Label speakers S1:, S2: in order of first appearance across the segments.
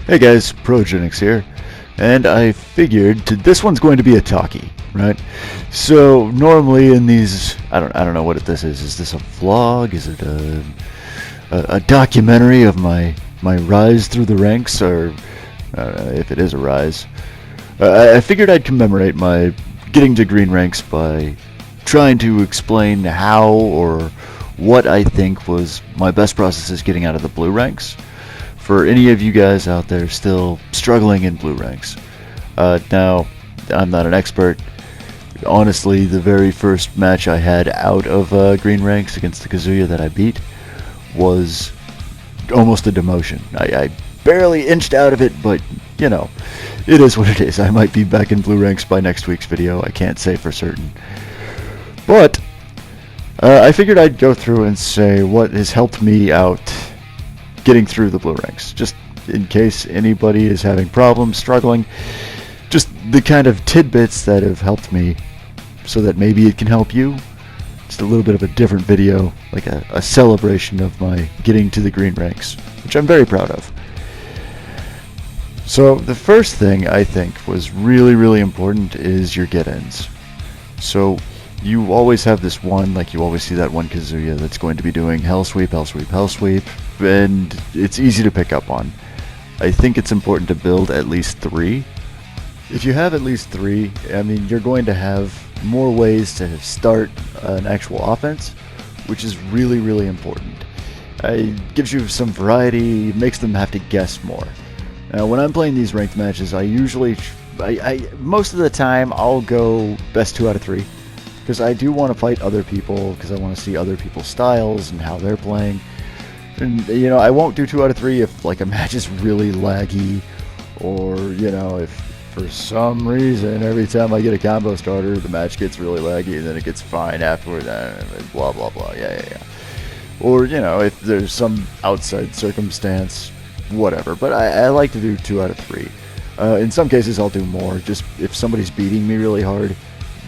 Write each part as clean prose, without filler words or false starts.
S1: Hey guys, Progenix here, and I figured this one's going to be a talkie, right? So normally in these, I don't know what this is. Is this a vlog? Is it a documentary of my rise through the ranks, or if it is a rise? I figured I'd commemorate my getting to green ranks by trying to explain how or what I think was my best processes getting out of the blue ranks. For any of you guys out there still struggling in blue ranks. Now, I'm not an expert. Honestly, the very first match I had out of green ranks against the Kazuya that I beat was almost a demotion. I barely inched out of it, but, you know, it is what it is. I might be back in blue ranks by next week's video. I can't say for certain. But, I figured I'd go through and say what has helped me out getting through the blue ranks, just in case anybody is having problems, struggling, just the kind of tidbits that have helped me so that maybe it can help you. Just a little bit of a different video, like a celebration of my getting to the green ranks, which I'm very proud of. So the first thing I think was really important is your get-ins. So you always have this one, like you always see that one Kazuya that's going to be doing hell sweep, and it's easy to pick up on. I think it's important to build at least 3. If you have at least 3, I mean, you're going to have more ways to start an actual offense, which is really important. It gives you some variety, makes them have to guess more. Now, when I'm playing these ranked matches, I usually, most of the time, I'll go best 2 out of 3. Because I do want to fight other people, because I want to see other people's styles and how they're playing. And, you know, I won't do 2 out of 3 if, like, a match is really laggy, or, you know, if for some reason every time I get a combo starter, the match gets really laggy, and then it gets fine afterward, blah, blah, blah, yeah. Or, you know, if there's some outside circumstance, whatever. But I like to do 2 out of 3. In some cases, I'll do more, just if somebody's beating me really hard,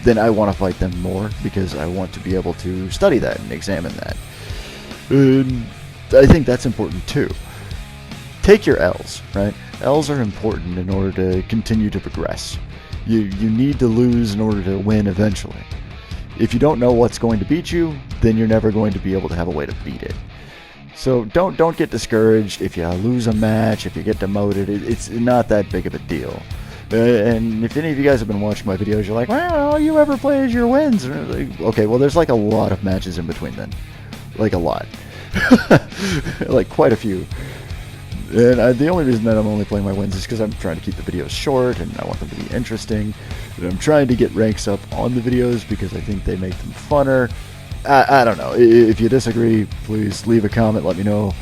S1: then I want to fight them more, because I want to be able to study that and examine that. And I think that's important too. Take your L's, right? L's are important in order to continue to progress. You need to lose in order to win eventually. If you don't know what's going to beat you, then you're never going to be able to have a way to beat it. So don't get discouraged if you lose a match, if you get demoted. It's not that big of a deal. And if any of you guys have been watching my videos, you're like, well, all you ever play is your wins. Okay, well, there's like a lot of matches in between then. Like a lot. Like quite a few. And the only reason that I'm only playing my wins is because I'm trying to keep the videos short, and I want them to be interesting. And I'm trying to get ranks up on the videos because I think they make them funner. I don't know. If you disagree, please leave a comment, let me know.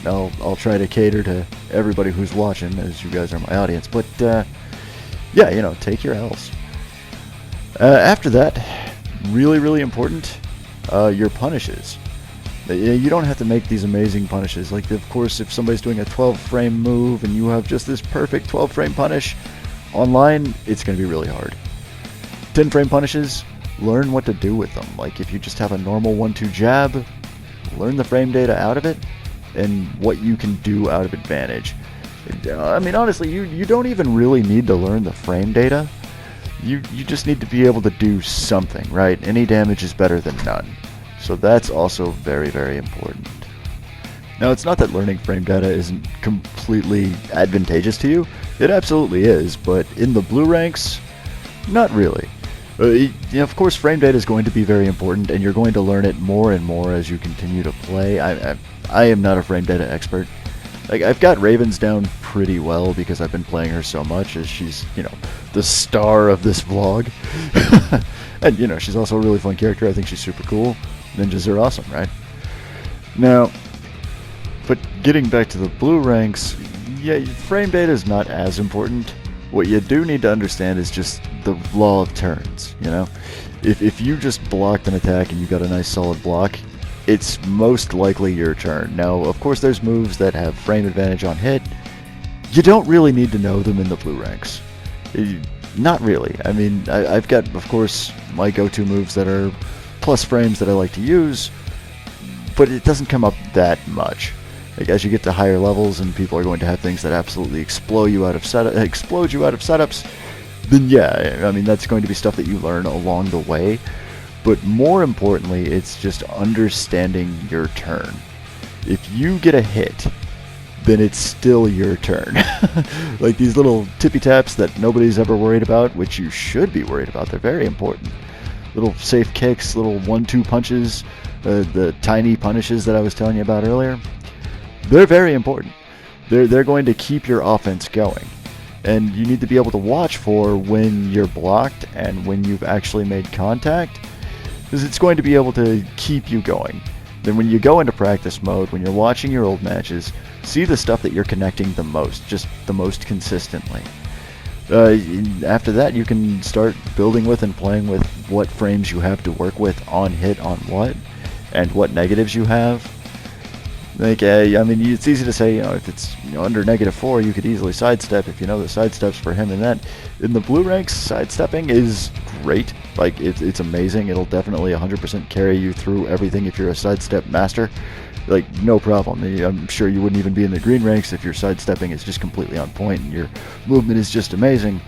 S1: I'll try to cater to everybody who's watching, as you guys are my audience. But, yeah, you know, take your L's. After that, really important, your punishes. You don't have to make these amazing punishes. Like, of course, if somebody's doing a 12-frame move and you have just this perfect 12-frame punish, online, it's going to be really hard. 10-frame punishes, learn what to do with them. Like, if you just have a normal 1-2 jab, learn the frame data out of it and what you can do out of advantage. I mean, honestly, you don't even really need to learn the frame data. You just need to be able to do something, right? Any damage is better than none. So that's also very important. Now, it's not that learning frame data isn't completely advantageous to you. It absolutely is, but in the blue ranks, not really. Of course, frame data is going to be very important, and you're going to learn it more and more as you continue to play. I am not a frame data expert. Like, I've got Ravens down pretty well because I've been playing her so much, as she's, you know, the star of this vlog. And, you know, she's also a really fun character. I think she's super cool. Ninjas are awesome, right? Now, but getting back to the blue ranks, yeah, frame data is not as important. What you do need to understand is just the law of turns, you know? If you just blocked an attack and you got a nice solid block, it's most likely your turn. Now, of course, there's moves that have frame advantage on hit. You don't really need to know them in the blue ranks. Not really. I mean, I've got, of course, my go-to moves that are plus frames that I like to use, but it doesn't come up that much. Like as you get to higher levels and people are going to have things that absolutely explode you out of setups, then yeah, I mean that's going to be stuff that you learn along the way. But more importantly, it's just understanding your turn. If you get a hit, then it's still your turn. Like these little tippy taps that nobody's ever worried about, which you should be worried about. They're very important. Little safe kicks, little 1-2 punches, the tiny punishes that I was telling you about earlier. They're very important. They're going to keep your offense going. And you need to be able to watch for when you're blocked and when you've actually made contact, because it's going to be able to keep you going. Then when you go into practice mode, when you're watching your old matches, see the stuff that you're connecting the most, just the most consistently. After that, you can start building with and playing with what frames you have to work with on hit on what, and what negatives you have. Like, I mean, it's easy to say, if it's under -4, you could easily sidestep if you know the sidesteps for him and that. In the blue ranks, sidestepping is great. Like, it's amazing. It'll definitely 100% carry you through everything if you're a sidestep master. Like, no problem. I'm sure you wouldn't even be in the green ranks if your sidestepping is just completely on point and your movement is just amazing,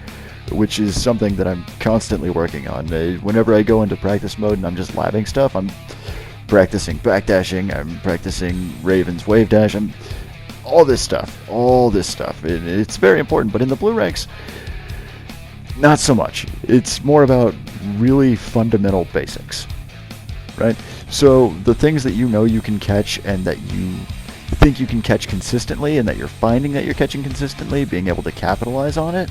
S1: which is something that I'm constantly working on. Whenever I go into practice mode and I'm just labbing stuff, I'm practicing backdashing, I'm practicing Raven's wave dash, all this stuff. It's very important, but in the blue ranks, not so much. It's more about really fundamental basics, right? So the things that you can catch and that you think you can catch consistently and that you're finding that you're catching consistently, being able to capitalize on it,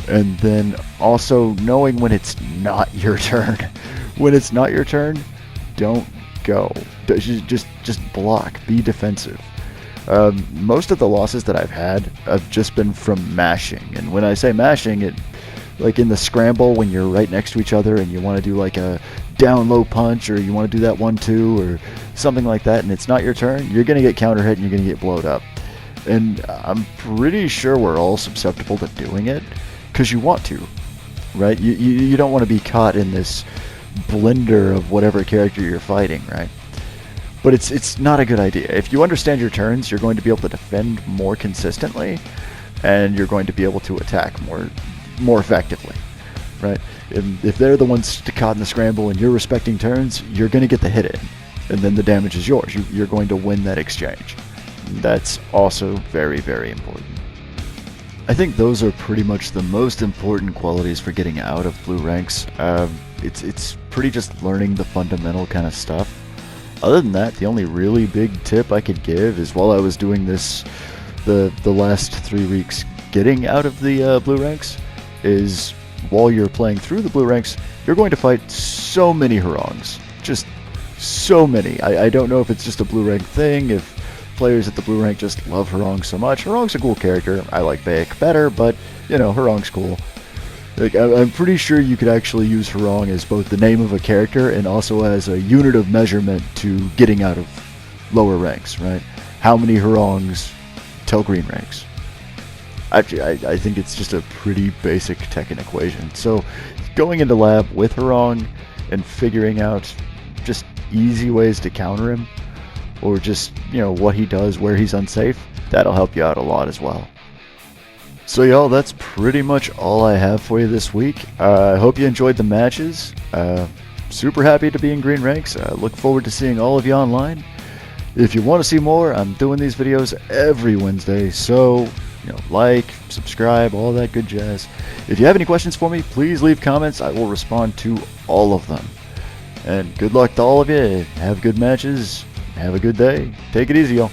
S1: and then also knowing when it's not your turn. When it's not your turn, don't go. Just block. Be defensive. Most of the losses that I've had have just been from mashing, and when I say mashing, like in the scramble when you're right next to each other and you want to do like a down low punch, or you want to do that 1-2 or something like that, and it's not your turn, you're going to get counter hit and you're going to get blowed up. And I'm pretty sure we're all susceptible to doing it because you want to, right? You don't want to be caught in this blender of whatever character you're fighting, right? But it's not a good idea. If you understand your turns, you're going to be able to defend more consistently, and you're going to be able to attack more effectively, right? If they're the ones caught in the scramble and you're respecting turns, you're going to get the hit in, and then the damage is yours. You're going to win that exchange. That's also very, very important. I think those are pretty much the most important qualities for getting out of blue ranks. It's pretty just learning the fundamental kind of stuff. Other than that, the only really big tip I could give is while I was doing this, the last 3 weeks getting out of the blue ranks, is while you're playing through the blue ranks, you're going to fight so many Harangs. Just so many. I don't know if it's just a blue rank thing, if players at the blue rank just love Harang so much. Harang's a cool character. I like Baek better, but, Harang's cool. Like, I'm pretty sure you could actually use Harang as both the name of a character and also as a unit of measurement to getting out of lower ranks, right? How many Harangs tell green ranks? Actually, I think it's just a pretty basic Tekken equation. So going into lab with Harang and figuring out just easy ways to counter him, or just, what he does, where he's unsafe, that'll help you out a lot as well. So y'all, that's pretty much all I have for you this week. I hope you enjoyed the matches. Super happy to be in green ranks. Look forward to seeing all of you online. If you want to see more, I'm doing these videos every Wednesday, so like, subscribe, all that good jazz. If you have any questions for me, please leave comments. I will respond to all of them. And good luck to all of you. Have good matches. Have a good day. Take it easy, y'all.